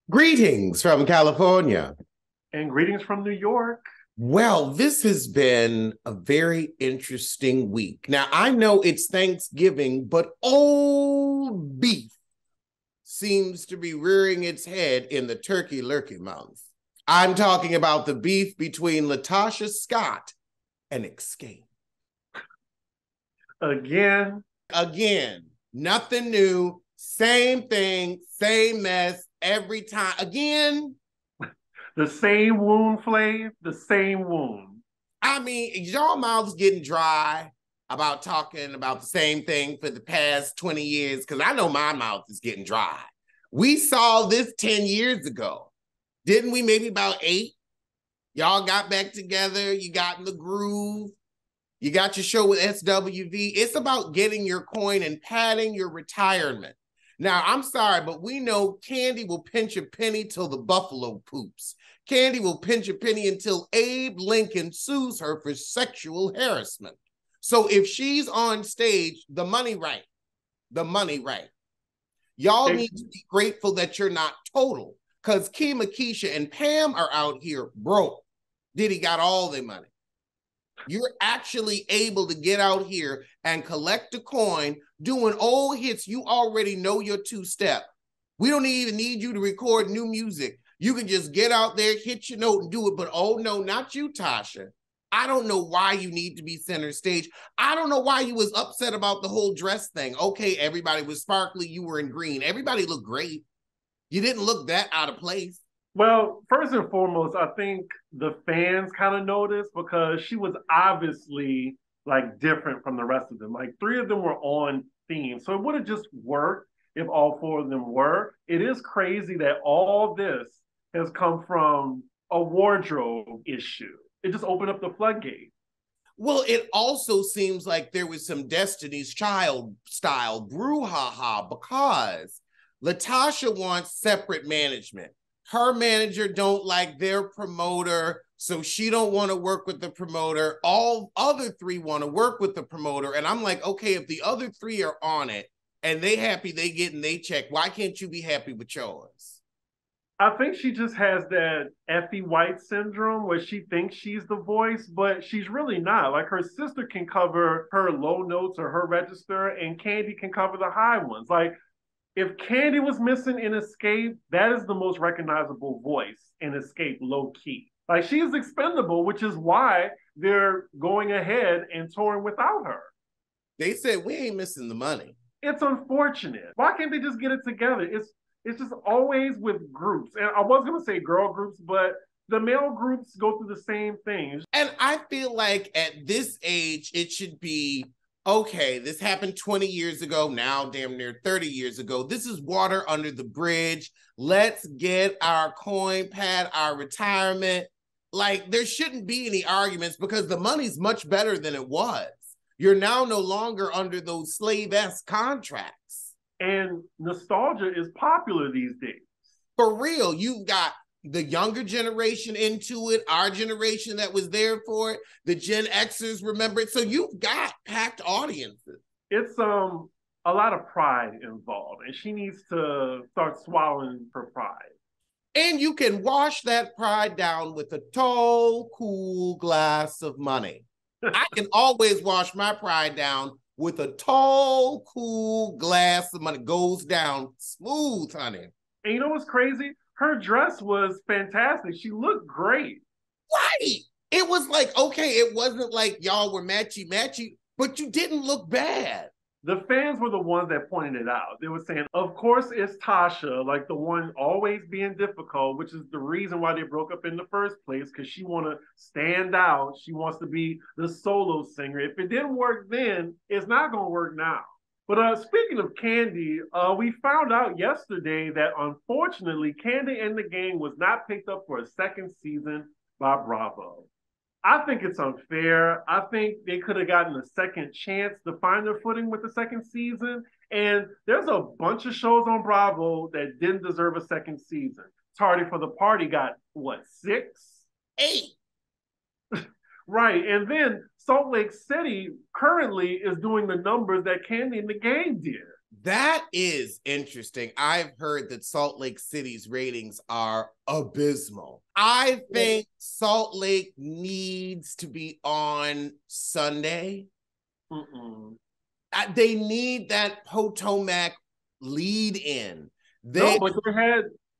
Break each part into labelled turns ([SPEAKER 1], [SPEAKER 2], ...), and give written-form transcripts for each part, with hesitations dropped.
[SPEAKER 1] Greetings from California.
[SPEAKER 2] And greetings from New York.
[SPEAKER 1] Well, this has been a very interesting week. Now, I know it's Thanksgiving, but old beef seems to be rearing its head in the turkey lurkey month. I'm talking about the beef between Latasha Scott and Xscape.
[SPEAKER 2] Again.
[SPEAKER 1] Again, nothing new, same thing, same mess every time. Again.
[SPEAKER 2] The same wound, Flav, the same wound.
[SPEAKER 1] I mean, y'all mouths getting dry about talking about the same thing for the past 20 years? Because I know my mouth is getting dry. We saw this 10 years ago. Didn't we? Maybe about 8. Y'all got back together. You got in the groove. You got your show with SWV. It's about getting your coin and padding your retirement. Now, I'm sorry, but we know Candy will pinch a penny till the buffalo poops. Candy will pinch a penny until Abe Lincoln sues her for sexual harassment. So if she's on stage, the money right. The money right. Y'all need to be grateful that you're not total, because Kima, Keisha, and Pam are out here broke. Diddy got all their money. You're actually able to get out here and collect a coin, doing old hits. You already know your two-step. We don't even need you to record new music. You can just get out there, hit your note, and do it. But oh no, not you, Tasha. I don't know why you need to be center stage. I don't know why you was upset about the whole dress thing. Okay, everybody was sparkly. You were in green. Everybody looked great. You didn't look that out of place.
[SPEAKER 2] Well, first and foremost, I think the fans kind of noticed because she was obviously like different from the rest of them. Like 3 of them were on theme. So it would have just worked if all 4 of them were. It is crazy that all this has come from a wardrobe issue. It just opened up the floodgate.
[SPEAKER 1] Well, it also seems like there was some Destiny's Child style brouhaha because Latasha wants separate management. Her manager don't like their promoter, so she don't want to work with the promoter. All other 3 want to work with the promoter. And I'm like, okay, if the other 3 are on it and they happy they getting they check, why can't you be happy with yours?
[SPEAKER 2] I think she just has that Effie White syndrome where she thinks she's the voice, but she's really not. Like her sister can cover her low notes or her register, and Candy can cover the high ones. Like if Candy was missing in Xscape, that is the most recognizable voice in Xscape, low key. Like she's expendable, which is why they're going ahead and touring without her.
[SPEAKER 1] They said we ain't missing the money.
[SPEAKER 2] It's unfortunate. Why can't they just get it together? It's just always with groups. And I was going to say girl groups, but the male groups go through the same thing.
[SPEAKER 1] And I feel like at this age, it should be, okay, this happened 20 years ago, now damn near 30 years ago. This is water under the bridge. Let's get our coin pad, our retirement. Like there shouldn't be any arguments because the money's much better than it was. You're now no longer under those slave-esque contracts.
[SPEAKER 2] And nostalgia is popular these days.
[SPEAKER 1] For real, you've got the younger generation into it, our generation that was there for it, the Gen Xers remember it. So you've got packed audiences.
[SPEAKER 2] It's a lot of pride involved, and she needs to start swallowing her pride.
[SPEAKER 1] And you can wash that pride down with a tall, cool glass of money. I can always wash my pride down with a tall, cool glass of money. Goes down smooth, honey.
[SPEAKER 2] And you know what's crazy? Her dress was fantastic. She looked great.
[SPEAKER 1] Right. It was like, okay, it wasn't like y'all were matchy-matchy, but you didn't look bad.
[SPEAKER 2] The fans were the ones that pointed it out. They were saying, of course, it's Tasha, like the one always being difficult, which is the reason why they broke up in the first place, because she want to stand out. She wants to be the solo singer. If it didn't work then, it's not going to work now. But speaking of Candy, we found out yesterday that unfortunately, Candy and the Gang was not picked up for a second season by Bravo. I think it's unfair. I think they could have gotten a second chance to find their footing with the second season. And there's a bunch of shows on Bravo that didn't deserve a second season. Tardy for the Party got, what, 6?
[SPEAKER 1] 8.
[SPEAKER 2] Right. And then Salt Lake City currently is doing the numbers that Candy and the Gang did.
[SPEAKER 1] That is interesting. I've heard that Salt Lake City's ratings are abysmal. I think Salt Lake needs to be on Sunday. They need that Potomac lead in.
[SPEAKER 2] No, but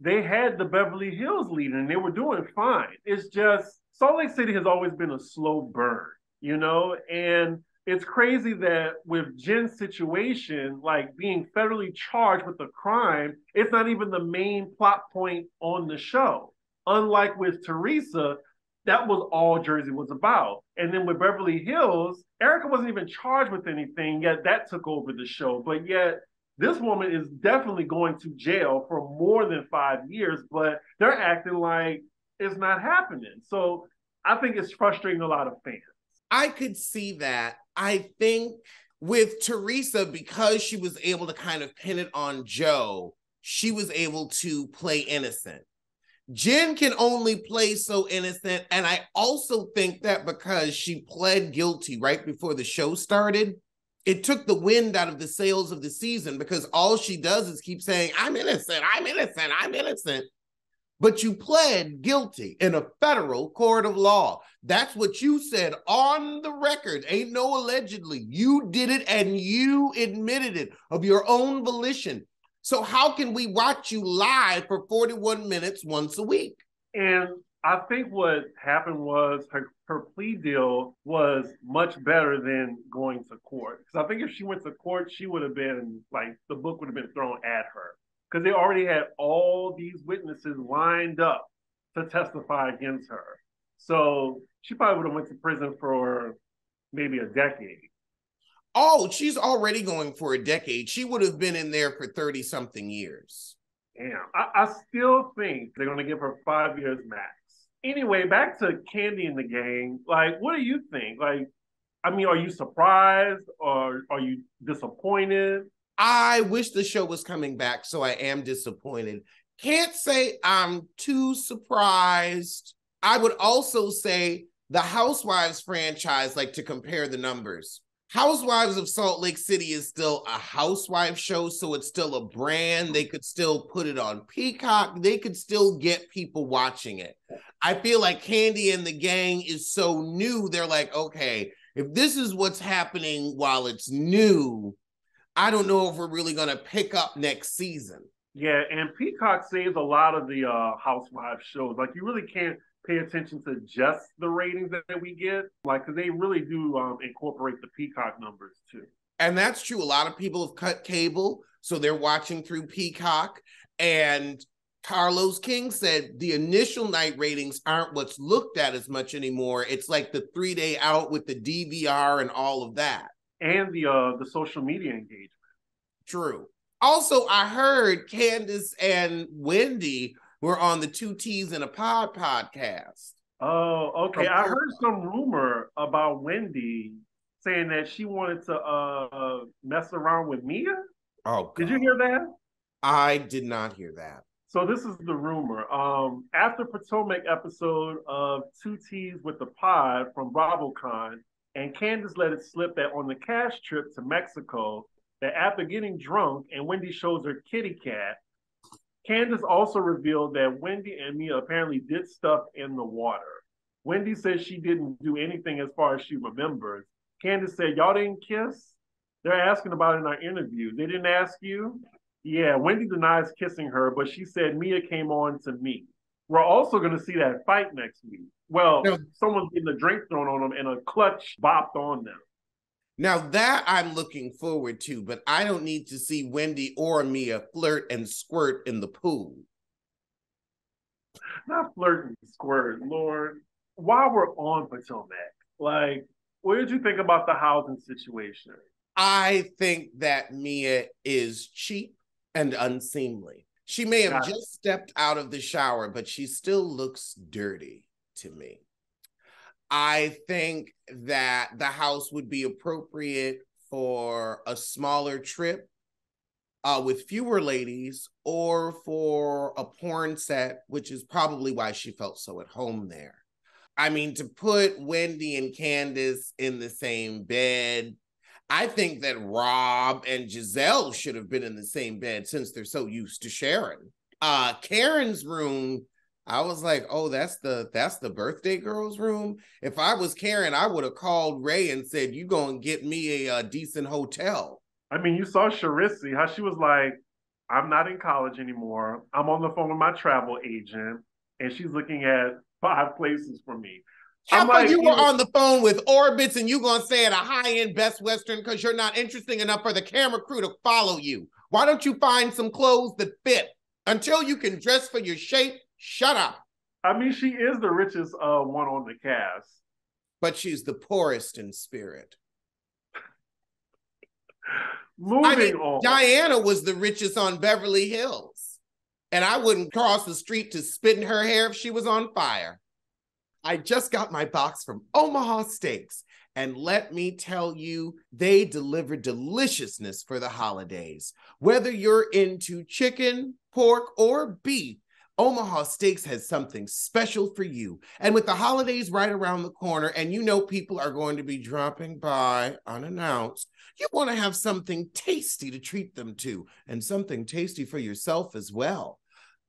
[SPEAKER 2] they had the Beverly Hills lead and they were doing fine. It's just Salt Lake City has always been a slow burn, you know? And it's crazy that with Jen's situation, like being federally charged with a crime, it's not even the main plot point on the show. Unlike with Teresa, that was all Jersey was about. And then with Beverly Hills, Erica wasn't even charged with anything, yet that took over the show. But yet, this woman is definitely going to jail for more than 5 years, but they're acting like it's not happening. So I think it's frustrating a lot of fans.
[SPEAKER 1] I could see that. I think with Teresa, because she was able to kind of pin it on Joe, she was able to play innocent. Jen can only play so innocent. And I also think that because she pled guilty right before the show started, it took the wind out of the sails of the season because all she does is keep saying, I'm innocent, I'm innocent, I'm innocent. But you pled guilty in a federal court of law. That's what you said on the record. Ain't no allegedly. You did it and you admitted it of your own volition. So how can we watch you live for 41 minutes once a week?
[SPEAKER 2] And I think what happened was her plea deal was much better than going to court. Because I think if she went to court, she would have been like, the book would have been thrown at her. Because they already had all these witnesses lined up to testify against her. So she probably would have went to prison for maybe a decade.
[SPEAKER 1] Oh, she's already going for a decade. She would have been in there for 30-something years.
[SPEAKER 2] Damn. I still think they're going to give her 5 years max. Anyway, back to Kandi and the gang. Like, what do you think? Like, I mean, are you surprised or are you disappointed?
[SPEAKER 1] I wish the show was coming back, so I am disappointed. Can't say I'm too surprised. I would also say the Housewives franchise, like to compare the numbers. Housewives of Salt Lake City is still a housewife show, so it's still a brand. They could still put it on Peacock. They could still get people watching it. I feel like Kandi and the gang is so new. They're like, okay, if this is what's happening while it's new, I don't know if we're really going to pick up next season.
[SPEAKER 2] Yeah, and Peacock saves a lot of the Housewives shows. Like, you really can't pay attention to just the ratings that we get, like, because they really do incorporate the Peacock numbers too.
[SPEAKER 1] And that's true. A lot of people have cut cable, so they're watching through Peacock. And Carlos King said the initial night ratings aren't what's looked at as much anymore. It's like the 3-day out with the DVR and all of that.
[SPEAKER 2] And the social media engagement.
[SPEAKER 1] True. Also, I heard Candace and Wendy were on the 2 T's in a Pod podcast.
[SPEAKER 2] Oh, okay. I heard some rumor about Wendy saying that she wanted to mess around with Mia.
[SPEAKER 1] Oh, God.
[SPEAKER 2] Did you hear that?
[SPEAKER 1] I did not hear that.
[SPEAKER 2] So this is the rumor. After Potomac episode of 2 T's with the Pod from BravoCon, and Candace let it slip that on the cash trip to Mexico, that after getting drunk and Wendy shows her kitty cat, Candace also revealed that Wendy and Mia apparently did stuff in the water. Wendy says she didn't do anything as far as she remembers. Candace said, y'all didn't kiss? They're asking about it in our interview. They didn't ask you? Yeah, Wendy denies kissing her, but she said Mia came on to me. We're also going to see that fight next week. Well, someone's getting a drink thrown on them and a clutch bopped on them.
[SPEAKER 1] Now that I'm looking forward to, but I don't need to see Wendy or Mia flirt and squirt in the pool.
[SPEAKER 2] Not flirt and squirt, Lord. While we're on Potomac, like, what did you think about the housing situation?
[SPEAKER 1] I think that Mia is cheap and unseemly. She may have just stepped out of the shower, but she still looks dirty to me. I think that the house would be appropriate for a smaller trip with fewer ladies, or for a porn set, which is probably why she felt so at home there. I mean, to put Wendy and Candace in the same bed, I think that Rob and Giselle should have been in the same bed since they're so used to sharing. Karen's room, I was like, oh, that's the birthday girl's room. If I was Karen, I would have called Ray and said, you gonna get me a decent hotel.
[SPEAKER 2] I mean, you saw Charisse, how she was like, I'm not in college anymore. I'm on the phone with my travel agent, and she's looking at 5 places for me.
[SPEAKER 1] How
[SPEAKER 2] I'm
[SPEAKER 1] about
[SPEAKER 2] like,
[SPEAKER 1] you were on the phone with Orbitz and you gonna stay at a high-end Best Western because you're not interesting enough for the camera crew to follow you? Why don't you find some clothes that fit? Until you can dress for your shape, shut up.
[SPEAKER 2] I mean, she is the richest one on the cast.
[SPEAKER 1] But she's the poorest in spirit.
[SPEAKER 2] Moving on.
[SPEAKER 1] Diana was the richest on Beverly Hills. And I wouldn't cross the street to spit in her hair if she was on fire. I just got my box from Omaha Steaks, and let me tell you, they deliver deliciousness for the holidays. Whether you're into chicken, pork, or beef, Omaha Steaks has something special for you. And with the holidays right around the corner, and you know people are going to be dropping by unannounced, you want to have something tasty to treat them to, and something tasty for yourself as well.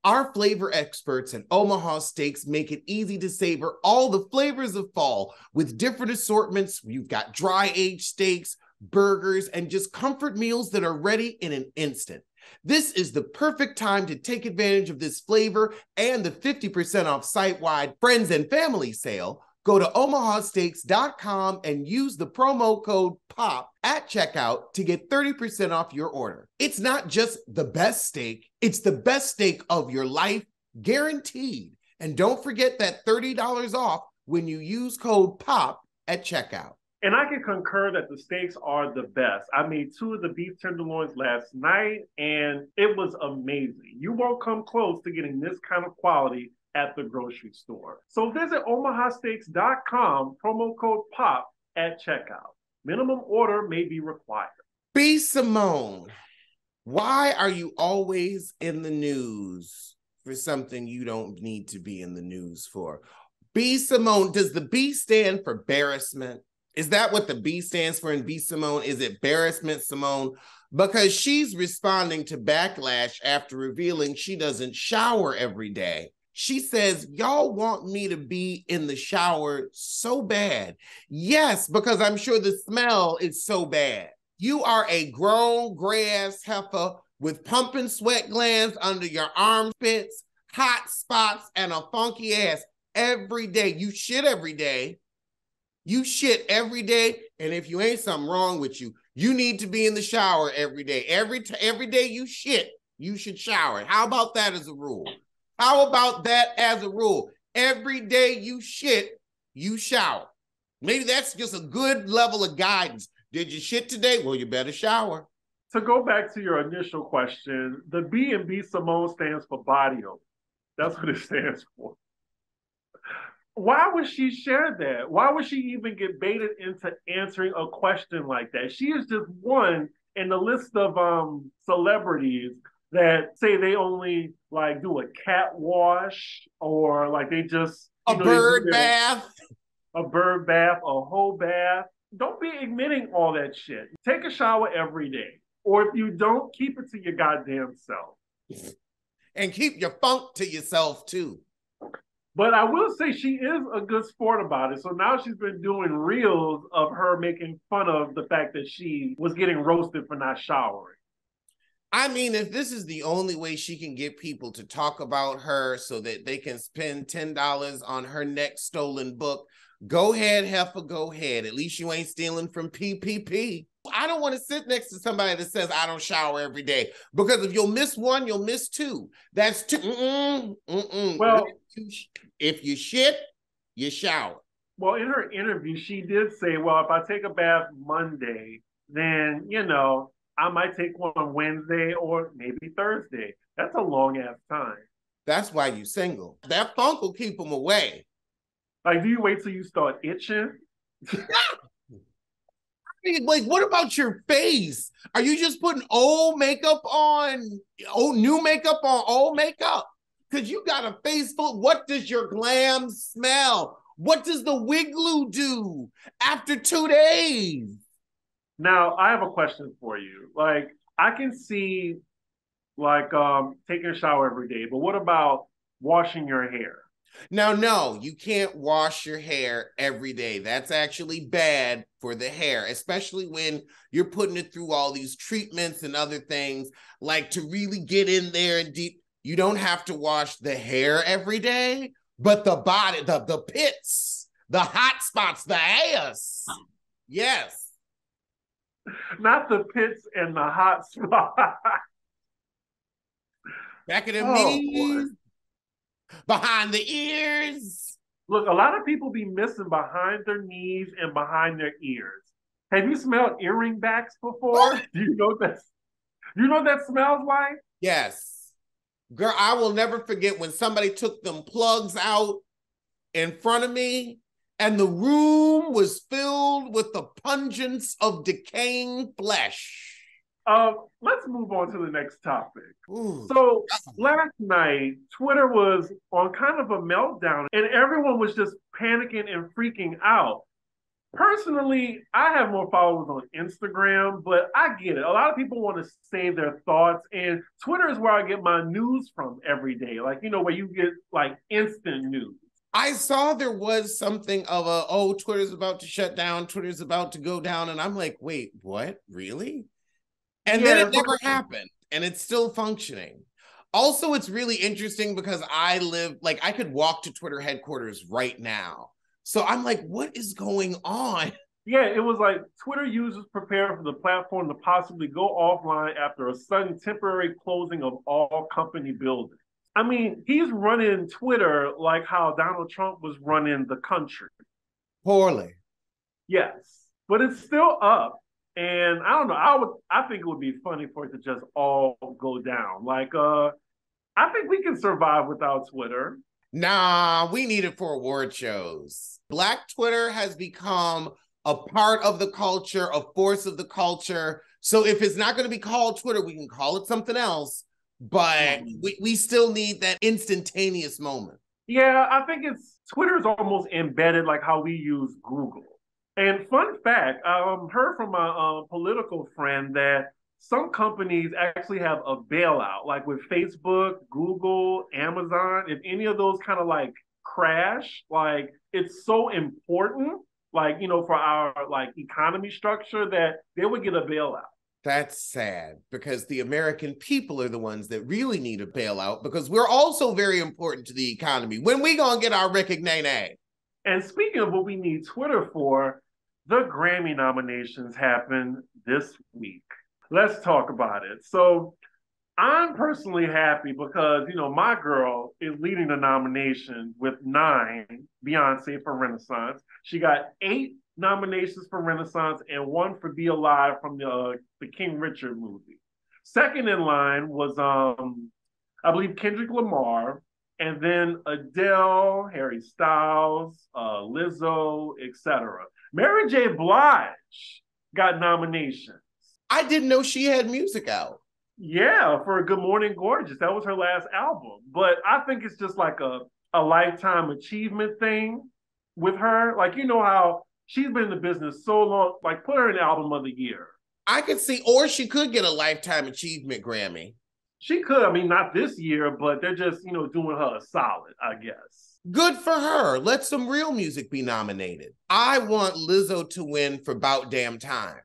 [SPEAKER 1] Our flavor experts at Omaha Steaks make it easy to savor all the flavors of fall with different assortments. You've got dry aged steaks, burgers, and just comfort meals that are ready in an instant. This is the perfect time to take advantage of this flavor and the 50% off site-wide friends and family sale. Go to omahasteaks.com and use the promo code POP at checkout to get 30% off your order. It's not just the best steak, it's the best steak of your life, guaranteed. And don't forget that $30 off when you use code POP at checkout.
[SPEAKER 2] And I can concur that the steaks are the best. I made 2 of the beef tenderloins last night, and it was amazing. You won't come close to getting this kind of quality at the grocery store. So visit omahasteaks.com, promo code POP at checkout. Minimum order may be required.
[SPEAKER 1] B. Simone, why are you always in the news for something you don't need to be in the news for? B. Simone, does the B stand for embarrassment? Is that what the B stands for in B. Simone? Is it embarrassment, Simone? Because she's responding to backlash after revealing she doesn't shower every day. She says, y'all want me to be in the shower so bad. Yes, because I'm sure the smell is so bad. You are a grown gray-ass heifer with pumping sweat glands under your armpits, hot spots, and a funky ass every day. You shit every day. You shit every day, and if you ain't something wrong with you, you need to be in the shower every day. Every day you shit, you should shower. How about that as a rule? How about that as a rule? Every day you shit, you shower. Maybe that's just a good level of guidance. Did you shit today? Well, you better shower.
[SPEAKER 2] To go back to your initial question, the B in B Simone stands for body odor. That's what it stands for. Why would she share that? Why would she even get baited into answering a question like that? She is just one in the list of celebrities that say they only like do a cat wash or like they just
[SPEAKER 1] a bird bath,
[SPEAKER 2] a whole bath. Don't be admitting all that shit. Take a shower every day. Or if you don't, keep it to your goddamn self.
[SPEAKER 1] And keep your funk to yourself too.
[SPEAKER 2] But I will say she is a good sport about it. So now she's been doing reels of her making fun of the fact that she was getting roasted for not showering.
[SPEAKER 1] I mean, if this is the only way she can get people to talk about her so that they can spend $10 on her next stolen book, go ahead, heifer, go ahead. At least you ain't stealing from PPP. I don't want to sit next to somebody that says I don't shower every day, because if you'll miss one, you'll miss two. That's two. Well, if you shit, you shower.
[SPEAKER 2] Well, in her interview, she did say, well, if I take a bath Monday, then, you know, I might take one on Wednesday or maybe Thursday. That's a long ass time.
[SPEAKER 1] That's why you single. That funk will keep them away.
[SPEAKER 2] Like, do you wait till you start itching?
[SPEAKER 1] Like, what about your face? Are you just putting old makeup on, new makeup on old makeup? Because you got a face full. What does your glam smell? What does the wig glue do after 2 days?
[SPEAKER 2] Now, I have a question for you. Like, I can see like taking a shower every day, but what about washing your hair?
[SPEAKER 1] Now, no, you can't wash your hair every day. That's actually bad for the hair, especially when you're putting it through all these treatments and other things. Like to really get in there and deep, you don't have to wash the hair every day, but the body, the pits, the hot spots, the ass. Yes.
[SPEAKER 2] Not the pits and the hot spot.
[SPEAKER 1] Back of the
[SPEAKER 2] Oh boy.
[SPEAKER 1] knees, behind the ears.
[SPEAKER 2] Look, a lot of people be missing behind their knees and behind their ears. Have you smelled earring backs before? Do you know that? You know what that smells like?
[SPEAKER 1] Yes. Girl, I will never forget when somebody took them plugs out in front of me and the room was filled with the pungence of decaying flesh.
[SPEAKER 2] Let's move on to the next topic.
[SPEAKER 1] Ooh.
[SPEAKER 2] So last night, Twitter was on kind of a meltdown, and everyone was just panicking and freaking out. Personally, I have more followers on Instagram, but I get it. A lot of people want to save their thoughts, and Twitter is where I get my news from every day. Like, you know, where you get like instant news.
[SPEAKER 1] I saw there was something of a, oh, Twitter's about to shut down, Twitter's about to go down. And I'm like, wait, what? Really? And then
[SPEAKER 2] Yeah,
[SPEAKER 1] it never happened and it's still functioning. Also, it's really interesting because I live, like, I could walk to Twitter headquarters right now. So I'm like, what is going on?
[SPEAKER 2] yeah, it was like Twitter users prepare for the platform to possibly go offline after a sudden temporary closing of all company buildings. I mean, he's running Twitter like how Donald Trump was running the country.
[SPEAKER 1] Poorly.
[SPEAKER 2] Yes, but it's still up. And I don't know. I think it would be funny for it to just all go down. Like I think we can survive without Twitter.
[SPEAKER 1] Nah, we need it for award shows. Black Twitter has become a part of the culture, a force of the culture. So if it's not going to be called Twitter, we can call it something else. But we still need that instantaneous moment.
[SPEAKER 2] Yeah, I think it's Twitter is almost embedded like how we use Google. And fun fact, I heard from my political friend that some companies actually have a bailout, like with Facebook, Google, Amazon. If any of those kind of like crash, like it's so important, like you know, for our like economy structure that they would get a bailout.
[SPEAKER 1] That's sad because the American people are the ones that really need a bailout because we're also very important to the economy. When we gonna get our recognition?
[SPEAKER 2] And speaking of what we need Twitter for, the Grammy nominations happened this week. Let's talk about it. So I'm personally happy because, you know, my girl is leading the nomination with 9, Beyonce for Renaissance. She got 8 nominations for Renaissance and 1 for Be Alive from the King Richard movie. Second in line was, I believe, Kendrick Lamar, and then Adele, Harry Styles, Lizzo, etc. Mary J. Blige got nominations.
[SPEAKER 1] I didn't know she had music out.
[SPEAKER 2] Yeah, for Good Morning Gorgeous. That was her last album. But I think it's just like a lifetime achievement thing with her. Like, you know how she's been in the business so long, like put her in album of the year.
[SPEAKER 1] I could see, or she could get a lifetime achievement Grammy.
[SPEAKER 2] She could, I mean, not this year, but they're just, you know, doing her a solid, I guess.
[SPEAKER 1] Good for her. Let some real music be nominated. I want Lizzo to win for Bout Damn Time.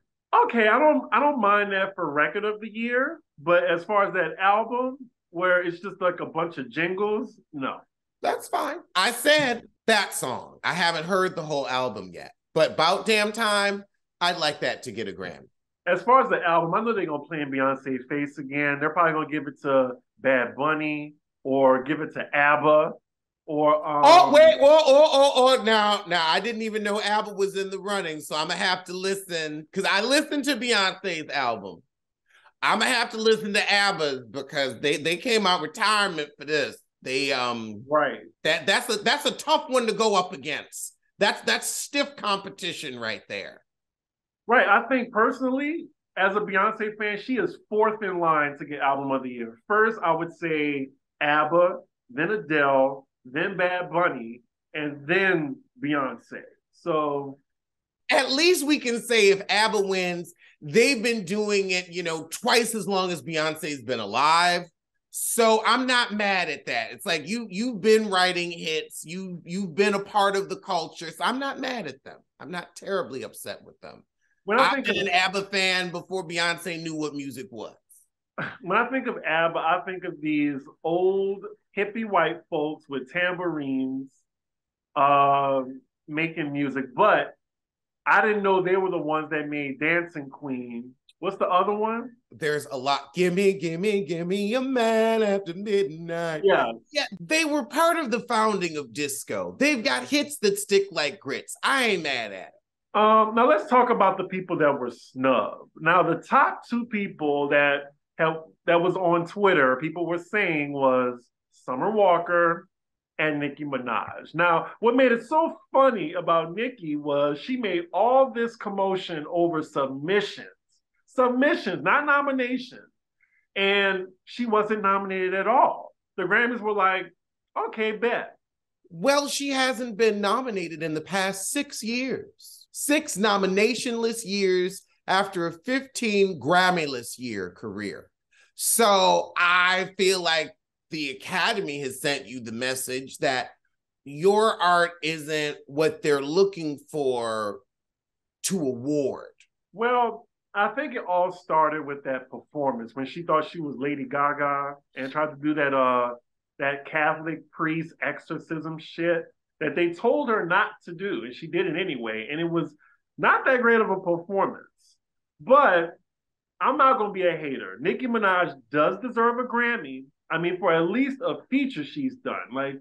[SPEAKER 2] Okay, I don't mind that for record of the year, but as far as that album where it's just like a bunch of jingles, no.
[SPEAKER 1] That's fine. I said that song. I haven't heard the whole album yet, but Bout Damn Time, I'd like that to get a Grammy.
[SPEAKER 2] As far as the album, I know they're gonna play in Beyonce's face again. They're probably gonna give it to Bad Bunny or give it to ABBA or
[SPEAKER 1] Oh wait, now I didn't even know ABBA was in the running, so I'm gonna have to listen because I listened to Beyonce's album. I'm gonna have to listen to ABBA because they came out retirement for this. They
[SPEAKER 2] right.
[SPEAKER 1] that's a tough one to go up against. That's stiff competition right there.
[SPEAKER 2] Right. I think personally, as a Beyonce fan, she is fourth in line to get album of the year. First, I would say ABBA, then Adele, then Bad Bunny, and then Beyonce. So
[SPEAKER 1] At least we can say if ABBA wins, they've been doing it, twice as long as Beyonce's been alive. So I'm not mad at that. It's like you've been writing hits, you've been a part of the culture. So I'm not mad at them. I'm not terribly upset with them. I've been an ABBA fan before Beyonce knew what music was.
[SPEAKER 2] When I think of ABBA, I think of these old hippie white folks with tambourines making music. But I didn't know they were the ones that made Dancing Queen. What's the other one?
[SPEAKER 1] There's a lot. Gimme a man after midnight.
[SPEAKER 2] Yeah.
[SPEAKER 1] Yeah, they were part of the founding of disco. They've got hits that stick like grits. I ain't mad at it.
[SPEAKER 2] Now let's talk about the people that were snubbed. Now the top two people that was on Twitter, people were saying was Summer Walker and Nicki Minaj. Now, what made it so funny about Nicki was she made all this commotion over submissions, not nominations. And she wasn't nominated at all. The Grammys were like, okay, bet.
[SPEAKER 1] Well, she hasn't been nominated in the past 6 years. 6 nominationless years after a 15 Grammy-less year career. So I feel like the Academy has sent you the message that your art isn't what they're looking for to award.
[SPEAKER 2] Well, I think it all started with that performance when she thought she was Lady Gaga and tried to do that Catholic priest exorcism shit that they told her not to do, and she did it anyway. And it was not that great of a performance. But I'm not going to be a hater. Nicki Minaj does deserve a Grammy. I mean, for at least a feature she's done, like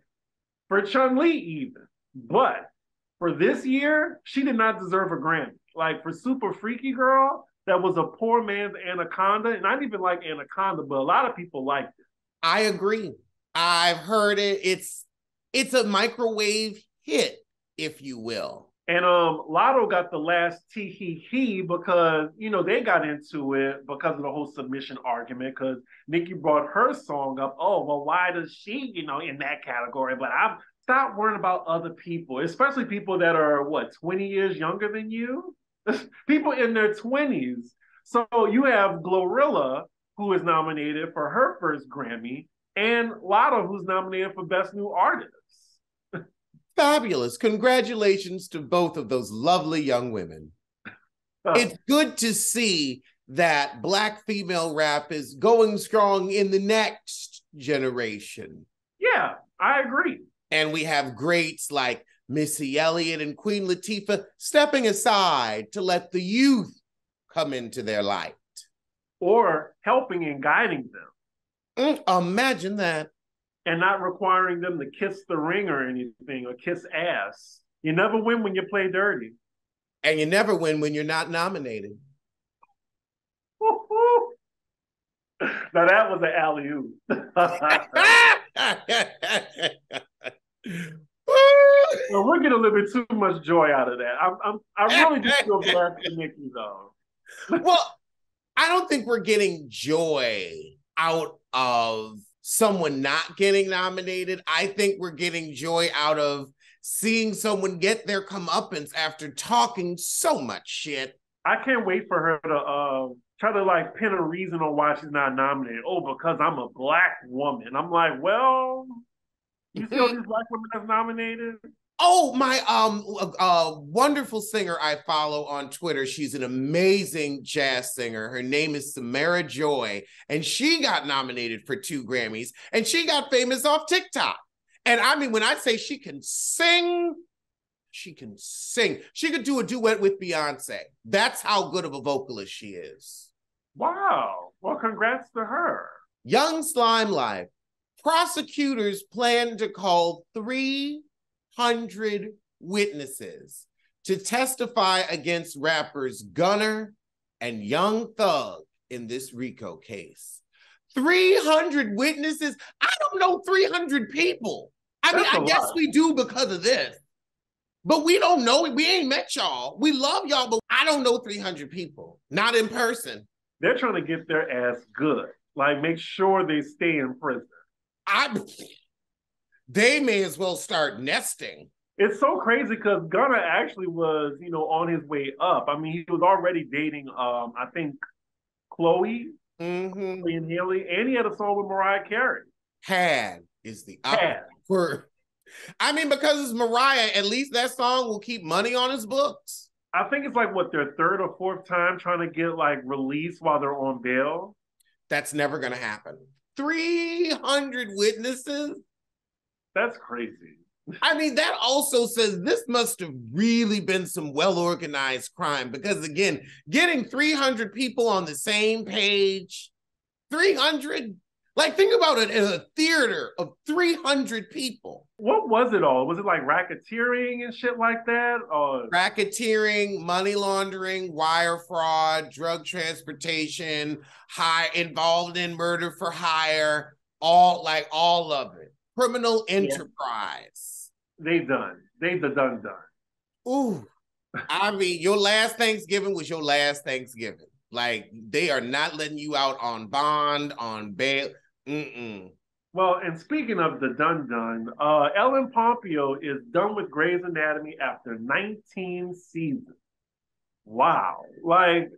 [SPEAKER 2] for Chun-Li even. But for this year, she did not deserve a Grammy. Like for Super Freaky Girl, that was a poor man's Anaconda. And I didn't even like Anaconda, but a lot of people liked it.
[SPEAKER 1] I agree. I've heard it. It's a microwave hit, if you will.
[SPEAKER 2] And Lotto got the last tee-hee-hee because, they got into it because of the whole submission argument because Nicki brought her song up. Oh, well, why does she, in that category? But I'm stop worrying about other people, especially people that are, 20 years younger than you? People in their 20s. So you have Glorilla, who is nominated for her first Grammy, and Lotto, who's nominated for Best New Artist.
[SPEAKER 1] Fabulous. Congratulations to both of those lovely young women. It's good to see that Black female rap is going strong in the next generation.
[SPEAKER 2] Yeah, I agree.
[SPEAKER 1] And we have greats like Missy Elliott and Queen Latifah stepping aside to let the youth come into their light.
[SPEAKER 2] Or helping and guiding them.
[SPEAKER 1] Imagine that.
[SPEAKER 2] And not requiring them to kiss the ring or anything, or kiss ass. You never win when you play dirty.
[SPEAKER 1] And you never win when you're not nominated.
[SPEAKER 2] Now that was an alley-oop. Well, we're getting a little bit too much joy out of that. I really just feel bad for Nicki, though.
[SPEAKER 1] Well, I don't think we're getting joy out of someone not getting nominated. I think we're getting joy out of seeing someone get their comeuppance after talking so much shit.
[SPEAKER 2] I can't wait for her to try to pin a reason on why she's not nominated. Oh, because I'm a Black woman. I'm like, well, you see all these Black women that's nominated?
[SPEAKER 1] Oh, my wonderful singer I follow on Twitter. She's an amazing jazz singer. Her name is Samara Joy, and she got nominated for 2 Grammys, and she got famous off TikTok. And I mean, when I say she can sing, she can sing. She could do a duet with Beyonce. That's how good of a vocalist she is.
[SPEAKER 2] Wow. Well, congrats to her.
[SPEAKER 1] Young Slime Life. Prosecutors plan to call 300 witnesses to testify against rappers Gunna and Young Thug in this RICO case. 300 witnesses? I don't know 300 people. I guess we do because of this. But we don't know it. We ain't met y'all. We love y'all, but I don't know 300 people. Not in person.
[SPEAKER 2] They're trying to get their ass good. Make sure they stay in prison.
[SPEAKER 1] They may as well start nesting.
[SPEAKER 2] It's so crazy because Gunna actually was, on his way up. I mean, he was already dating, I think, Chloe,
[SPEAKER 1] Mm-hmm.
[SPEAKER 2] Chloe and Haley, and he had a song with Mariah Carey.
[SPEAKER 1] Had is the opposite
[SPEAKER 2] Had.
[SPEAKER 1] word. I mean, because it's Mariah, at least that song will keep money on his books.
[SPEAKER 2] I think it's like what their third or fourth time trying to get like released while they're on bail.
[SPEAKER 1] That's never going to happen. 300 witnesses.
[SPEAKER 2] That's crazy.
[SPEAKER 1] I mean, that also says this must have really been some well organized crime because, again, getting 300 people on the same page, 300, like, think about it in a theater of 300 people.
[SPEAKER 2] What was it all? Was it like racketeering and shit like that?
[SPEAKER 1] Racketeering, money laundering, wire fraud, drug transportation, high involved in murder for hire, all of it. Criminal enterprise.
[SPEAKER 2] They done. They the done.
[SPEAKER 1] Ooh. I mean, your last Thanksgiving was your last Thanksgiving. Like, they are not letting you out on bond, on bail. Mm-mm.
[SPEAKER 2] Well, and speaking of the done, Ellen Pompeo is done with Grey's Anatomy after 19 seasons. Wow. Like,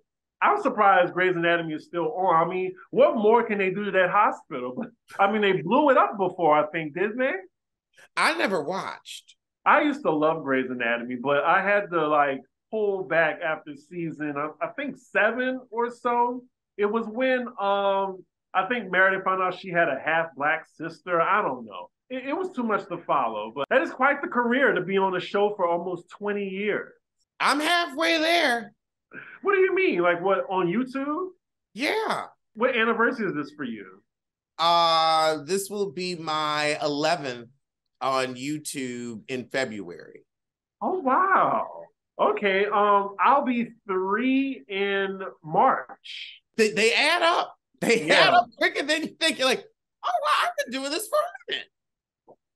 [SPEAKER 2] I'm surprised Grey's Anatomy is still on. I mean, what more can they do to that hospital? I mean, they blew it up before, I think, didn't they?
[SPEAKER 1] I never watched.
[SPEAKER 2] I used to love Grey's Anatomy, but I had to like pull back after season, I think 7 or so. It was when I think Meredith found out she had a half black sister. I don't know. It was too much to follow, but that is quite the career to be on a show for almost 20 years.
[SPEAKER 1] I'm halfway there.
[SPEAKER 2] What do you mean? Like what, on YouTube?
[SPEAKER 1] Yeah.
[SPEAKER 2] What anniversary is this for you?
[SPEAKER 1] This will be my 11th on YouTube in February.
[SPEAKER 2] Oh wow. Okay. I'll be 3 in March.
[SPEAKER 1] They add up. They add up quicker than you think. You're like, oh wow, I've been doing this for a minute.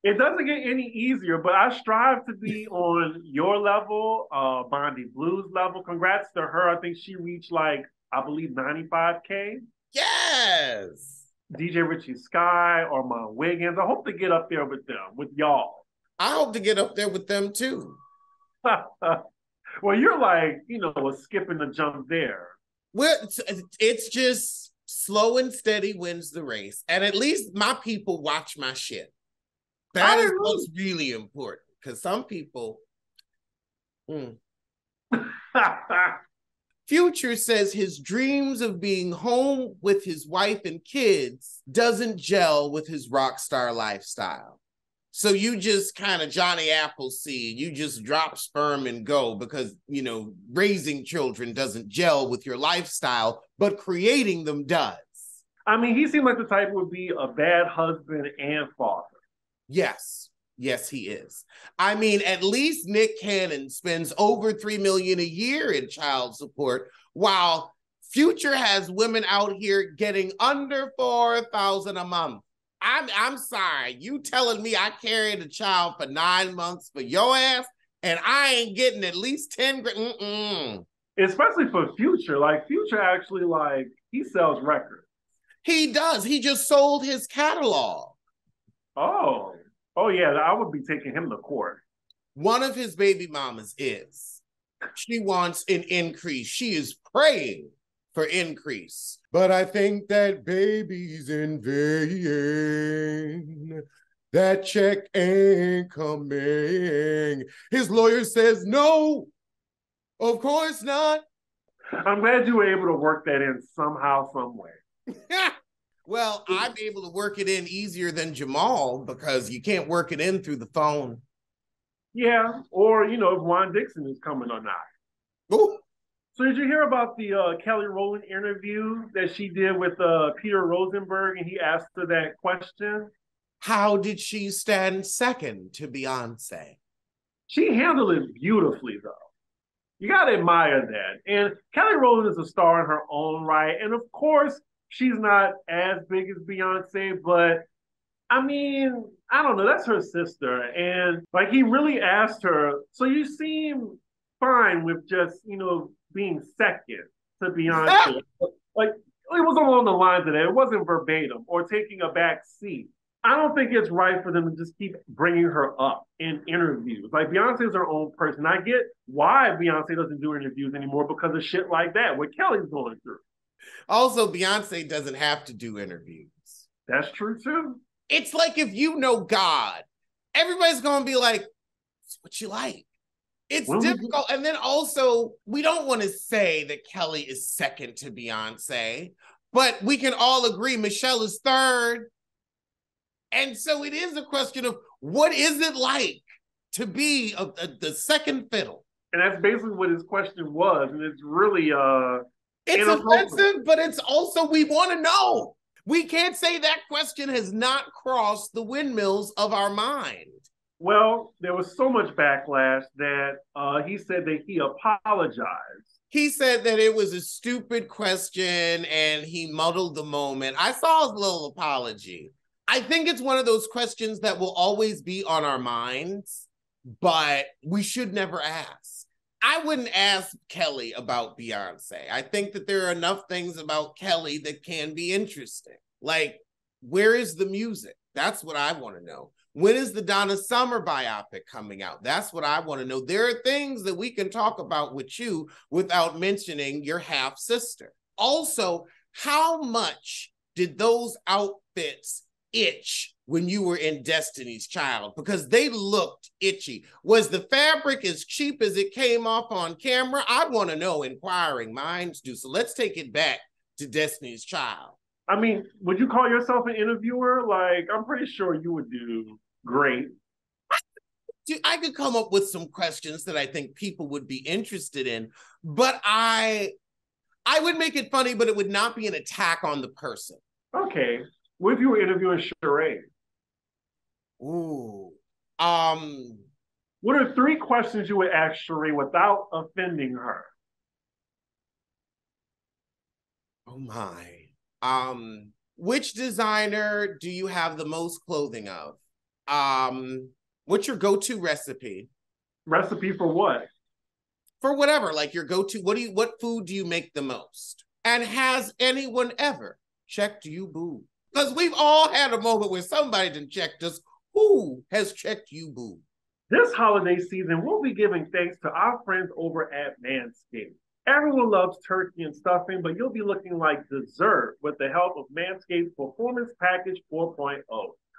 [SPEAKER 2] It doesn't get any easier, but I strive to be on your level, Bondi Blues level. Congrats to her. I think she reached like, I believe 95K.
[SPEAKER 1] Yes.
[SPEAKER 2] DJ Richie Sky or Mon Wiggins. I hope to get up there with them, with y'all.
[SPEAKER 1] I hope to get up there with them too.
[SPEAKER 2] Well, you're like, a skip and a jump there.
[SPEAKER 1] Well, it's just slow and steady wins the race. And at least my people watch my shit. That is what's really important. Because some people... Future says his dreams of being home with his wife and kids doesn't gel with his rock star lifestyle. So you just kind of Johnny Appleseed, you just drop sperm and go because, raising children doesn't gel with your lifestyle, but creating them does.
[SPEAKER 2] I mean, he seemed like the type who would be a bad husband and father.
[SPEAKER 1] Yes. Yes, he is. I mean, at least Nick Cannon spends over $3 million a year in child support, while Future has women out here getting under $4,000 a month. I'm sorry, you telling me I carried a child for 9 months for your ass, and I ain't getting at least 10 grand.
[SPEAKER 2] Especially for Future, like Future actually he sells records.
[SPEAKER 1] He does. He just sold his catalog.
[SPEAKER 2] Oh yeah, I would be taking him to court.
[SPEAKER 1] One of his baby mamas is. She wants an increase. She is praying for increase. But I think that baby's in vain. That check ain't coming. His lawyer says no. Of course not.
[SPEAKER 2] I'm glad you were able to work that in somehow, some way.
[SPEAKER 1] Well, I'm able to work it in easier than Jamal because you can't work it in through the phone.
[SPEAKER 2] Yeah, or, if Juan Dixon is coming or not.
[SPEAKER 1] Ooh.
[SPEAKER 2] So did you hear about the Kelly Rowland interview that she did with Peter Rosenberg, and he asked her that question?
[SPEAKER 1] How did she stand second to Beyonce?
[SPEAKER 2] She handled it beautifully, though. You got to admire that. And Kelly Rowland is a star in her own right. And of course, she's not as big as Beyonce, but I mean, I don't know. That's her sister. And he really asked her, so you seem fine with just, being second to Beyonce. It was along the lines of that. It wasn't verbatim or taking a back seat. I don't think it's right for them to just keep bringing her up in interviews. Like Beyonce is her own person. I get why Beyonce doesn't do interviews anymore because of shit like that, what Kelly's going through.
[SPEAKER 1] Also, Beyonce doesn't have to do interviews.
[SPEAKER 2] That's true too.
[SPEAKER 1] It's like if you know God, everybody's going to be like, what you like? It's difficult. And then also, we don't want to say that Kelly is second to Beyonce, but we can all agree Michelle is third. And so it is a question of what is it like to be the second fiddle?
[SPEAKER 2] And that's basically what his question was. And it's really
[SPEAKER 1] it's offensive, but it's also we want to know. We can't say that question has not crossed the windmills of our mind.
[SPEAKER 2] Well, there was so much backlash that he said that he apologized.
[SPEAKER 1] He said that it was a stupid question and he muddled the moment. I saw his little apology. I think it's one of those questions that will always be on our minds, but we should never ask. I wouldn't ask Kelly about Beyonce. I think that there are enough things about Kelly that can be interesting. Like, where is the music? That's what I want to know. When is the Donna Summer biopic coming out? That's what I want to know. There are things that we can talk about with you without mentioning your half sister. Also, how much did those outfits itch when you were in Destiny's Child? Because they looked itchy. Was the fabric as cheap as it came off on camera? I want to know, inquiring minds do. So let's take it back to Destiny's Child.
[SPEAKER 2] I mean, would you call yourself an interviewer? Like, I'm pretty sure you would do great.
[SPEAKER 1] I could come up with some questions that I think people would be interested in, but I would make it funny, but it would not be an attack on the person.
[SPEAKER 2] Okay. What if you were interviewing Sheree?
[SPEAKER 1] Ooh.
[SPEAKER 2] What are 3 questions you would ask Sheree without offending her?
[SPEAKER 1] Oh my. Which designer do you have the most clothing of? What's your go-to recipe?
[SPEAKER 2] Recipe for what?
[SPEAKER 1] For whatever, like your go-to, what food do you make the most? And has anyone ever checked you, boo? Because we've all had a moment where somebody done checked us. Who has checked you, boo?
[SPEAKER 2] This holiday season, we'll be giving thanks to our friends over at Manscaped. Everyone loves turkey and stuffing, but you'll be looking like dessert with the help of Manscaped's Performance Package 4.0.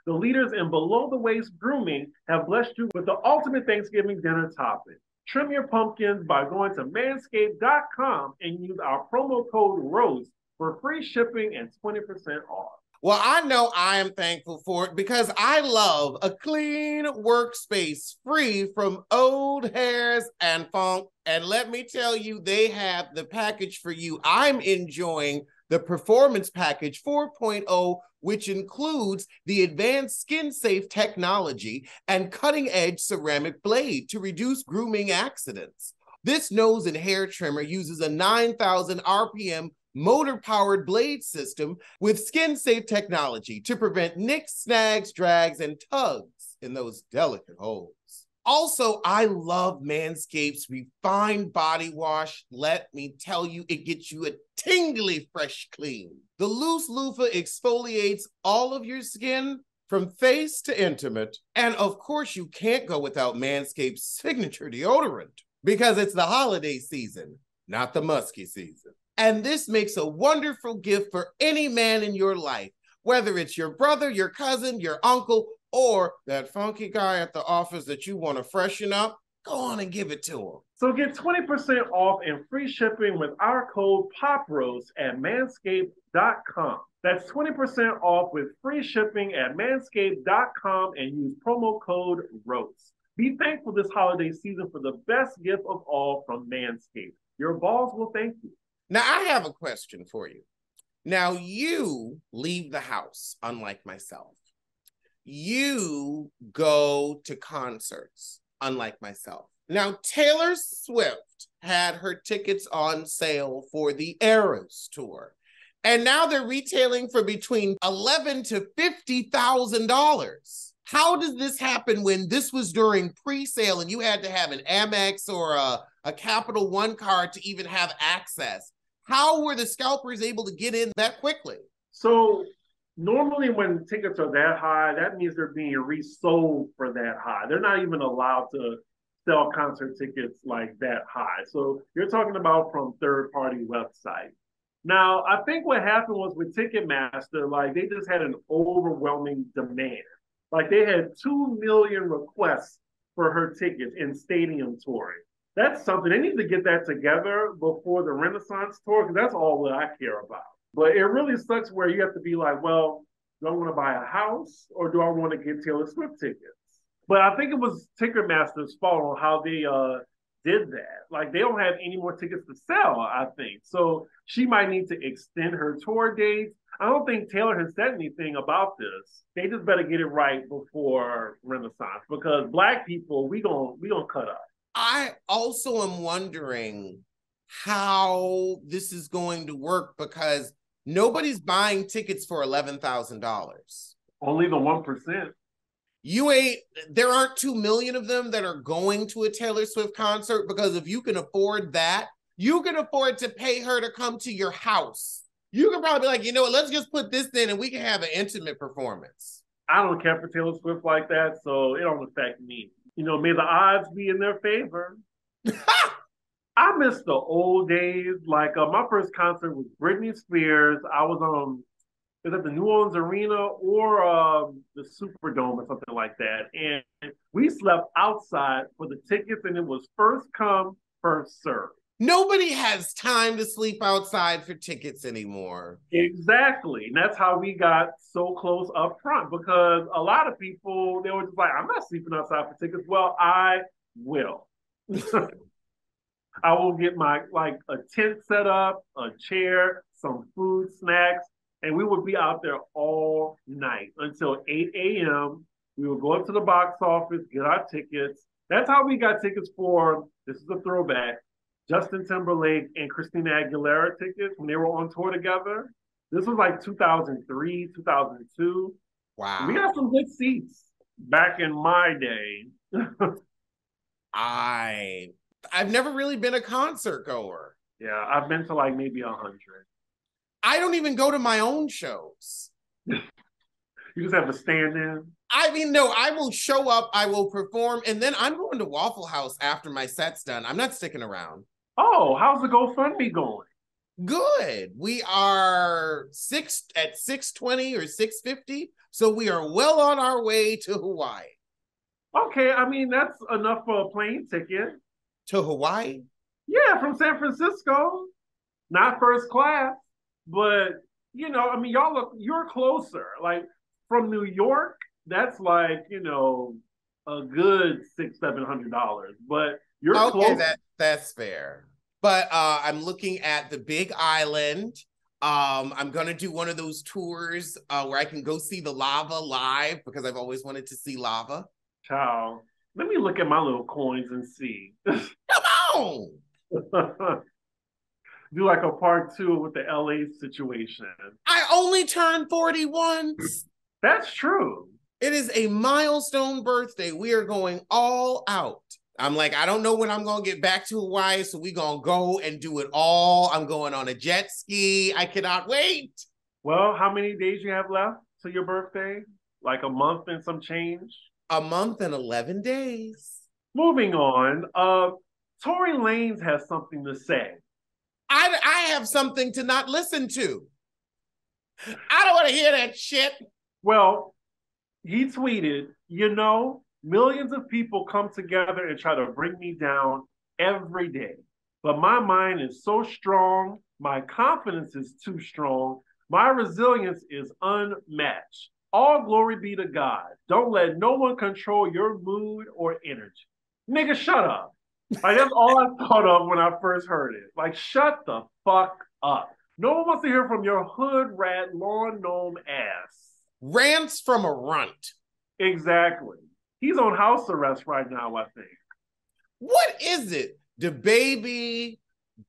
[SPEAKER 2] The leaders in below-the-waist grooming have blessed you with the ultimate Thanksgiving dinner topping. Trim your pumpkins by going to manscaped.com and use our promo code ROAST for free shipping and 20% off.
[SPEAKER 1] Well, I know I am thankful for it because I love a clean workspace free from old hairs and funk. And let me tell you, they have the package for you. I'm enjoying the Performance Package 4.0, which includes the advanced skin-safe technology and cutting-edge ceramic blade to reduce grooming accidents. This nose and hair trimmer uses a 9,000 RPM motor-powered blade system with skin-safe technology to prevent nicks, snags, drags, and tugs in those delicate holes. Also, I love Manscaped's refined body wash. Let me tell you, it gets you a tingly fresh clean. The loose loofah exfoliates all of your skin from face to intimate. And of course, you can't go without Manscaped's signature deodorant because it's the holiday season, not the musky season. And this makes a wonderful gift for any man in your life, whether it's your brother, your cousin, your uncle, or that funky guy at the office that you want to freshen up. Go on and give it to him.
[SPEAKER 2] So get 20% off and free shipping with our code PopRoast at manscaped.com. That's 20% off with free shipping at manscaped.com and use promo code ROAST. Be thankful this holiday season for the best gift of all from Manscaped. Your balls will thank you.
[SPEAKER 1] Now, I have a question for you. Now, you leave the house, unlike myself. You go to concerts, unlike myself. Now, Taylor Swift had her tickets on sale for the Eras tour, and now they're retailing for between $11,000 to $50,000. How does this happen when this was during pre-sale and you had to have an Amex or a Capital One card to even have access? How were the scalpers able to get in that quickly?
[SPEAKER 2] So Normally when tickets are that high, that means they're being resold for that high. They're not even allowed to sell concert tickets like that high. So you're talking about from third-party websites. Now, I think what happened was with Ticketmaster, like they just had an overwhelming demand. Like they had 2 million requests for her tickets in stadium touring. That's something they need to get that together before the Renaissance tour, because that's all that I care about. But it really sucks where you have to be like, well, do I want to buy a house or do I want to get Taylor Swift tickets? But I think it was Ticketmaster's fault on how they did that. Like they don't have any more tickets to sell, I think. So she might need to extend her tour dates. I don't think Taylor has said anything about this. They just better get it right before Renaissance because Black people, we gonna cut up.
[SPEAKER 1] I also am wondering how this is going to work because nobody's buying tickets for $11,000.
[SPEAKER 2] Only the 1%.
[SPEAKER 1] There aren't 2 million of them that are going to a Taylor Swift concert because if you can afford that, you can afford to pay her to come to your house. You can probably be like, you know what, let's just put this in and we can have an intimate performance.
[SPEAKER 2] I don't care for Taylor Swift like that, so it don't affect me. You know, may the odds be in their favor. I miss the old days. Like my first concert was Britney Spears. I was at the New Orleans Arena or the Superdome or something like that. And we slept outside for the tickets, and it was first come, first serve.
[SPEAKER 1] Nobody has time to sleep outside for tickets anymore.
[SPEAKER 2] Exactly. And that's how we got so close up front because a lot of people, they were just like, I'm not sleeping outside for tickets. Well, I will. I will get my like a tent set up, a chair, some food, snacks, and we would be out there all night until 8 a.m. We would go up to the box office, get our tickets. That's how we got tickets for, this is a throwback, Justin Timberlake and Christina Aguilera tickets when they were on tour together. This was like 2003, 2002.
[SPEAKER 1] Wow.
[SPEAKER 2] We got some good seats back in my day.
[SPEAKER 1] I've never really been a concert goer.
[SPEAKER 2] Yeah, I've been to like maybe 100.
[SPEAKER 1] I don't even go to my own shows.
[SPEAKER 2] You just have to stand in.
[SPEAKER 1] I mean, no, I will show up, I will perform, and then I'm going to Waffle House after my set's done. I'm not sticking around.
[SPEAKER 2] Oh, how's the GoFundMe going?
[SPEAKER 1] Good. We are at 620 or 650, so we are well on our way to Hawaii.
[SPEAKER 2] Okay, I mean that's enough for a plane ticket.
[SPEAKER 1] To Hawaii?
[SPEAKER 2] Yeah, from San Francisco. Not first class, but you know, I mean, you're closer. Like from New York, that's like, you know, a good $600-700. But you're
[SPEAKER 1] okay,
[SPEAKER 2] close.
[SPEAKER 1] That's fair. But I'm looking at the Big Island. I'm gonna do one of those tours where I can go see the lava live because I've always wanted to see lava.
[SPEAKER 2] Ciao. Let me look at my little coins and see.
[SPEAKER 1] Come on.
[SPEAKER 2] Do like a part 2 with the LA situation.
[SPEAKER 1] I only turned 40 once.
[SPEAKER 2] That's true.
[SPEAKER 1] It is a milestone birthday. We are going all out. I'm like, I don't know when I'm going to get back to Hawaii, so we're going to go and do it all. I'm going on a jet ski. I cannot wait.
[SPEAKER 2] Well, how many days you have left to your birthday? Like a month and some change?
[SPEAKER 1] A month and 11 days.
[SPEAKER 2] Moving on, Tory Lanez has something to say.
[SPEAKER 1] I have something to not listen to. I don't want to hear that shit.
[SPEAKER 2] Well, he tweeted, you know, millions of people come together and try to bring me down every day. But my mind is so strong. My confidence is too strong. My resilience is unmatched. All glory be to God. Don't let no one control your mood or energy. Nigga, shut up. Like, that's all I thought of when I first heard it. Like, shut the fuck up. No one wants to hear from your hood rat lawn gnome ass.
[SPEAKER 1] Rants from a runt.
[SPEAKER 2] Exactly. He's on house arrest right now, I think.
[SPEAKER 1] What is it? DaBaby,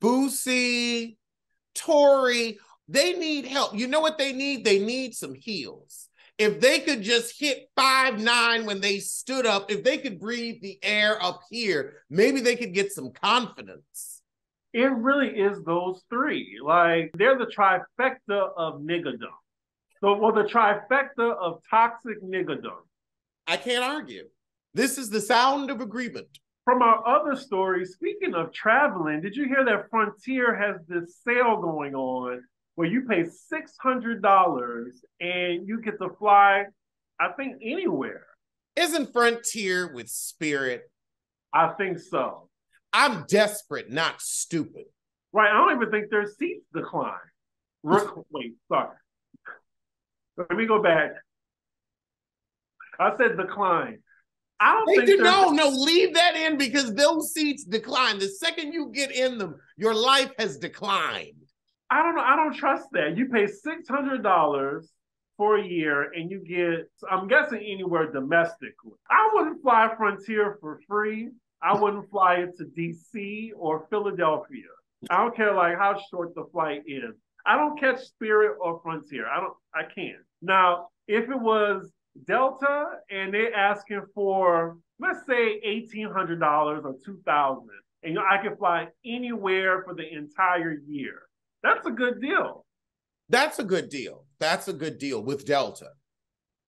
[SPEAKER 1] Boosie, Tory, they need help. You know what they need? They need some heels. If they could just hit 5'9" when they stood up, if they could breathe the air up here, maybe they could get some confidence.
[SPEAKER 2] It really is those three. Like, they're the trifecta of niggadom. So, well, the trifecta of toxic niggerdom.
[SPEAKER 1] I can't argue. This is the sound of agreement.
[SPEAKER 2] From our other stories, speaking of traveling, did you hear that Frontier has this sale going on where you pay $600 and you get to fly, I think, anywhere?
[SPEAKER 1] Isn't Frontier with Spirit?
[SPEAKER 2] I think so.
[SPEAKER 1] I'm desperate, not stupid.
[SPEAKER 2] Right. I don't even think their seats decline. Wait, sorry. Let me go back. I said decline. I don't think
[SPEAKER 1] no, leave that in because those seats decline. The second you get in them, your life has declined.
[SPEAKER 2] I don't know. I don't trust that. You pay $600 for a year and you get, I'm guessing, anywhere domestically. I wouldn't fly Frontier for free. I wouldn't fly it to DC or Philadelphia. I don't care like how short the flight is. I don't catch Spirit or Frontier. I can't. Now, if it was Delta and they're asking for, let's say, $1,800 or $2,000, and I can fly anywhere for the entire year, that's a good deal.
[SPEAKER 1] That's a good deal. That's a good deal with Delta.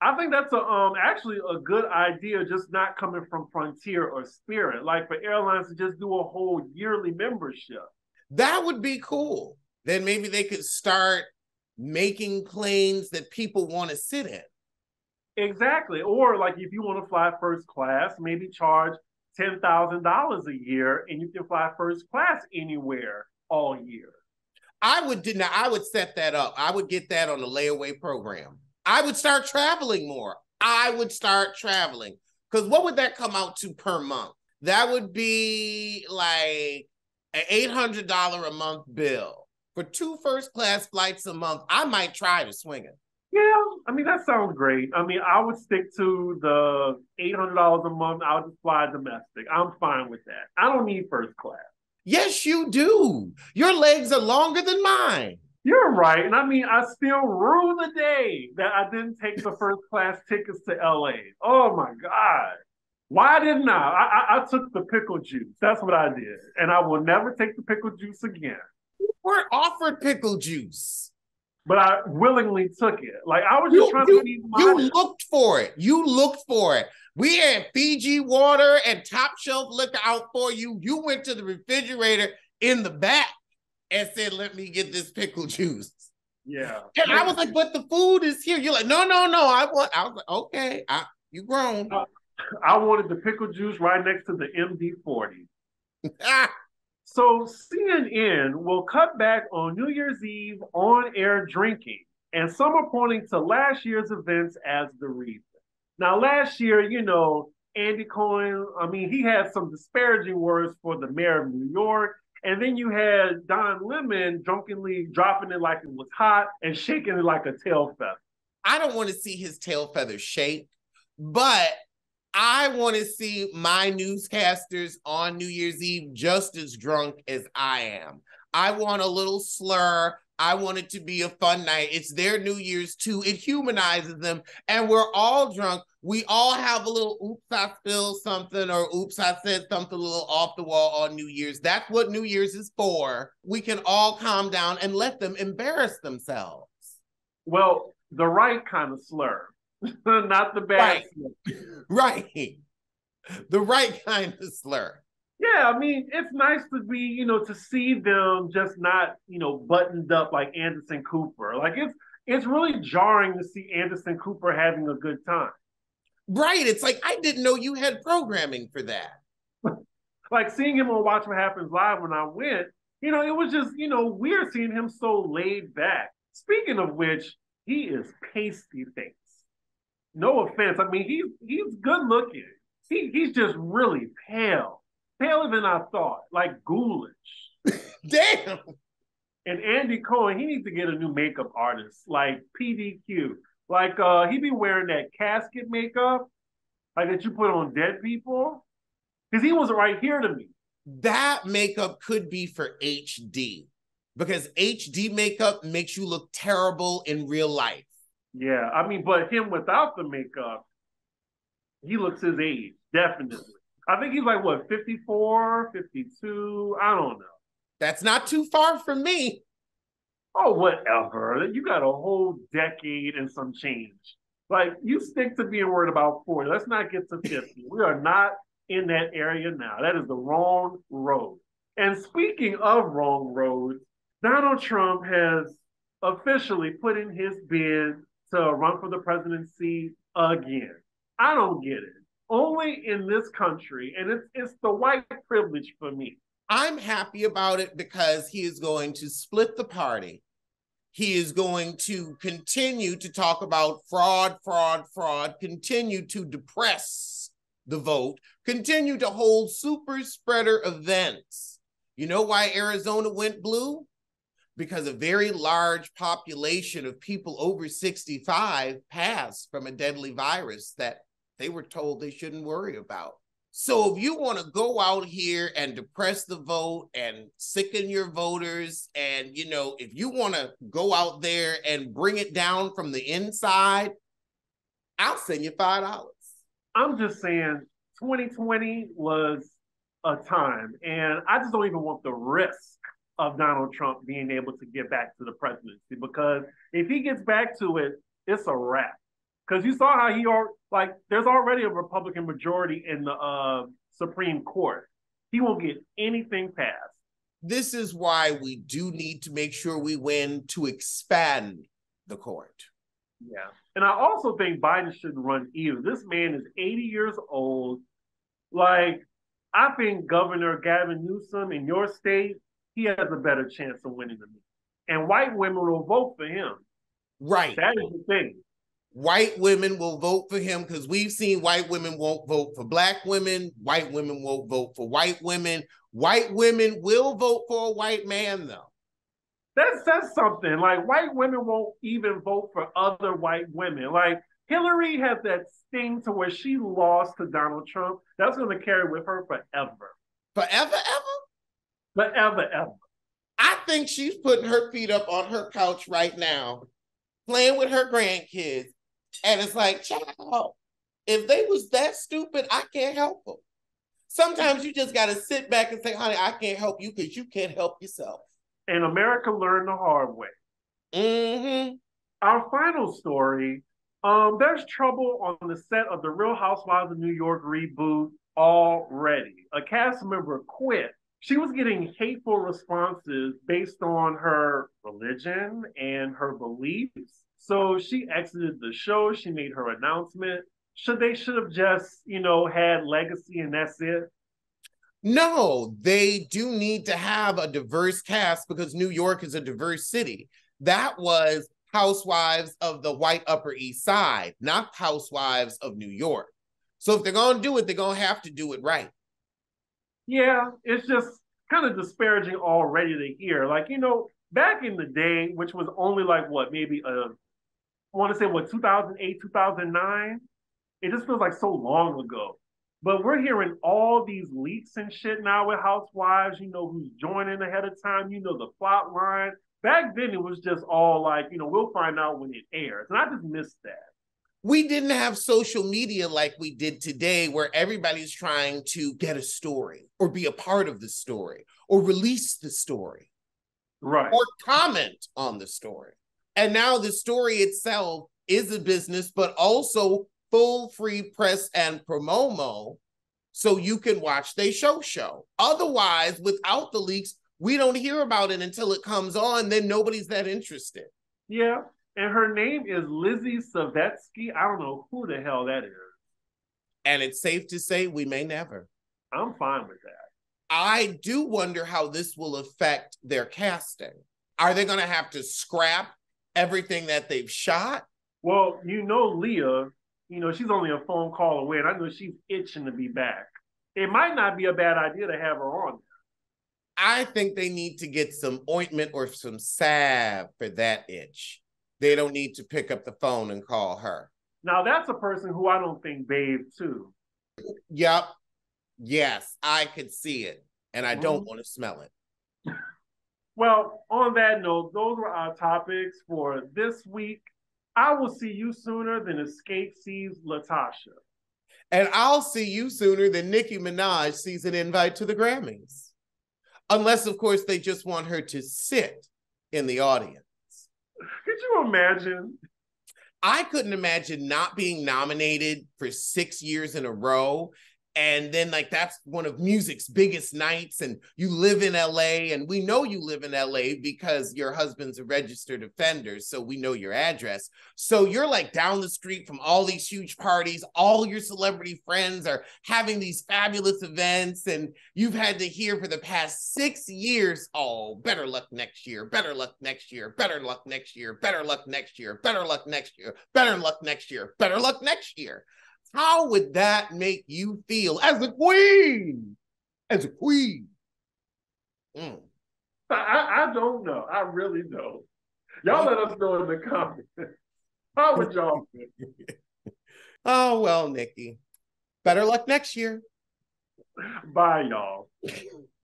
[SPEAKER 2] I think that's actually a good idea, just not coming from Frontier or Spirit. Like for airlines to just do a whole yearly membership.
[SPEAKER 1] That would be cool. Then maybe they could start making planes that people want to sit in.
[SPEAKER 2] Exactly. Or like if you want to fly first class, maybe charge $10,000 a year and you can fly first class anywhere all year.
[SPEAKER 1] I would set that up. I would get that on the layaway program. I would start traveling more. Because what would that come out to per month? That would be like an $800 a month bill. For 2 first-class flights a month, I might try to swing it.
[SPEAKER 2] Yeah, I mean, that sounds great. I mean, I would stick to the $800 a month. I would just fly domestic. I'm fine with that. I don't need first class.
[SPEAKER 1] Yes, you do. Your legs are longer than mine.
[SPEAKER 2] You're right. And I mean, I still rue the day that I didn't take the first class tickets to LA. Oh my God. Why didn't I? I took the pickle juice. That's what I did. And I will never take the pickle juice again.
[SPEAKER 1] You weren't offered pickle juice.
[SPEAKER 2] But I willingly took it. Like I was just trying to be
[SPEAKER 1] You looked for it. We had Fiji water and top shelf liquor out for you. You went to the refrigerator in the back and said, let me get this pickle juice.
[SPEAKER 2] Yeah.
[SPEAKER 1] And I was like, but the food is here. You're like, no. I was like, okay, you grown.
[SPEAKER 2] I wanted the pickle juice right next to the MD-40. So CNN will cut back on New Year's Eve on-air drinking, and some are pointing to last year's events as the reason. Now, last year, Andy Cohen, he had some disparaging words for the mayor of New York, and then you had Don Lemon drunkenly dropping it like it was hot and shaking it like a tail feather.
[SPEAKER 1] I don't want to see his tail feather shake, but I want to see my newscasters on New Year's Eve just as drunk as I am. I want a little slur. I want it to be a fun night. It's their New Year's too. It humanizes them. And we're all drunk. We all have a little oops, I spilled something, or oops, I said something a little off the wall on New Year's. That's what New Year's is for. We can all calm down and let them embarrass themselves.
[SPEAKER 2] Well, the right kind of slur. Not the bad
[SPEAKER 1] slur. Right. The right kind of slur.
[SPEAKER 2] Yeah, it's nice to be, to see them just not, buttoned up like Anderson Cooper. Like it's really jarring to see Anderson Cooper having a good time.
[SPEAKER 1] Right. It's like, I didn't know you had programming for that.
[SPEAKER 2] Like seeing him on Watch What Happens Live when I went, it was just, weird seeing him so laid back. Speaking of which, he is pasty face. No offense. He's good looking. He's just really pale. Paler than I thought. Like ghoulish.
[SPEAKER 1] Damn.
[SPEAKER 2] And Andy Cohen, he needs to get a new makeup artist, like PDQ. Like he be wearing that casket makeup, like that you put on dead people. Because he was right here to me.
[SPEAKER 1] That makeup could be for HD. Because HD makeup makes you look terrible in real life.
[SPEAKER 2] Yeah, but him without the makeup, he looks his age, definitely. I think he's like, 54, 52? I don't know.
[SPEAKER 1] That's not too far from me.
[SPEAKER 2] Oh, whatever. You got a whole decade and some change. Like, you stick to being worried about 40. Let's not get to 50. We are not in that area now. That is the wrong road. And speaking of wrong roads, Donald Trump has officially put in his bid to run for the presidency again. I don't get it. Only in this country, and it's the white privilege for me.
[SPEAKER 1] I'm happy about it because he is going to split the party. He is going to continue to talk about fraud, fraud, fraud, continue to depress the vote, continue to hold super spreader events. You know why Arizona went blue? Because a very large population of people over 65 passed from a deadly virus that they were told they shouldn't worry about. So if you want to go out here and depress the vote and sicken your voters, and, you know, if you want to go out there and bring it down from the inside, I'll send you $5.
[SPEAKER 2] I'm just saying 2020 was a time, and I just don't even want the risk of Donald Trump being able to get back to the presidency, because if he gets back to it, it's a wrap. Because you saw how there's already a Republican majority in the Supreme Court. He won't get anything passed.
[SPEAKER 1] This is why we do need to make sure we win to expand the court.
[SPEAKER 2] Yeah. And I also think Biden shouldn't run either. This man is 80 years old. Like, I think Governor Gavin Newsom in your state, he has a better chance of winning than me. And white women will vote for him.
[SPEAKER 1] Right.
[SPEAKER 2] That is the thing.
[SPEAKER 1] White women will vote for him because we've seen white women won't vote for black women. White women won't vote for white women. White women will vote for a white man, though.
[SPEAKER 2] That says something. Like, white women won't even vote for other white women. Like, Hillary has that sting to where she lost to Donald Trump. That's going to carry with her forever.
[SPEAKER 1] Forever, ever?
[SPEAKER 2] Forever, ever.
[SPEAKER 1] I think she's putting her feet up on her couch right now, playing with her grandkids. And it's like, child, if they was that stupid, I can't help them. Sometimes you just got to sit back and say, honey, I can't help you because you can't help yourself.
[SPEAKER 2] And America learned the hard way.
[SPEAKER 1] Mm-hmm.
[SPEAKER 2] Our final story, there's trouble on the set of the Real Housewives of New York reboot already. A cast member quit. She was getting hateful responses based on her religion and her beliefs. So she exited the show. She made her announcement. Should have just, had legacy and that's it?
[SPEAKER 1] No, they do need to have a diverse cast because New York is a diverse city. That was Housewives of the White Upper East Side, not Housewives of New York. So if they're going to do it, they're going to have to do it right.
[SPEAKER 2] Yeah, it's just kind of disparaging already to hear. Like, back in the day, which was only like maybe I want to say 2008, 2009. It just feels like so long ago. But we're hearing all these leaks and shit now with Housewives. You know who's joining ahead of time. You know the plot line. Back then, it was just all like, we'll find out when it airs. And I just missed that.
[SPEAKER 1] We didn't have social media like we did today, where everybody's trying to get a story or be a part of the story or release the story.
[SPEAKER 2] Right.
[SPEAKER 1] Or comment on the story. And now the story itself is a business, but also full free press and promo, so you can watch their show. Otherwise, without the leaks, we don't hear about it until it comes on. Then nobody's that interested.
[SPEAKER 2] Yeah. And her name is Lizzie Savetsky. I don't know who the hell that is.
[SPEAKER 1] And it's safe to say we may never.
[SPEAKER 2] I'm fine with that.
[SPEAKER 1] I do wonder how this will affect their casting. Are they going to have to scrap everything that they've shot?
[SPEAKER 2] Well, Leah, she's only a phone call away, and I know she's itching to be back. It might not be a bad idea to have her on.
[SPEAKER 1] I think they need to get some ointment or some salve for that itch. They don't need to pick up the phone and call her.
[SPEAKER 2] Now, that's a person who I don't think bathed too.
[SPEAKER 1] Yep. Yes, I could see it, and I don't want to smell it.
[SPEAKER 2] Well, on that note, those were our topics for this week. I will see you sooner than Xscape sees Latasha.
[SPEAKER 1] And I'll see you sooner than Nicki Minaj sees an invite to the Grammys. Unless, of course, they just want her to sit in the audience.
[SPEAKER 2] Could you imagine?
[SPEAKER 1] I couldn't imagine not being nominated for 6 years in a row. And then, like, that's one of music's biggest nights. And you live in LA, and we know you live in LA because your husband's a registered offender. So we know your address. So you're like down the street from all these huge parties. All your celebrity friends are having these fabulous events. And you've had to hear for the past 6 years, oh, better luck next year, better luck next year, better luck next year, better luck next year, better luck next year, better luck next year, better luck next year. How would that make you feel as a queen? As a queen. Mm.
[SPEAKER 2] I don't know. I really don't. Y'all let us know in the comments. How would y'all feel?
[SPEAKER 1] Oh, well, Nikki. Better luck next year.
[SPEAKER 2] Bye, y'all.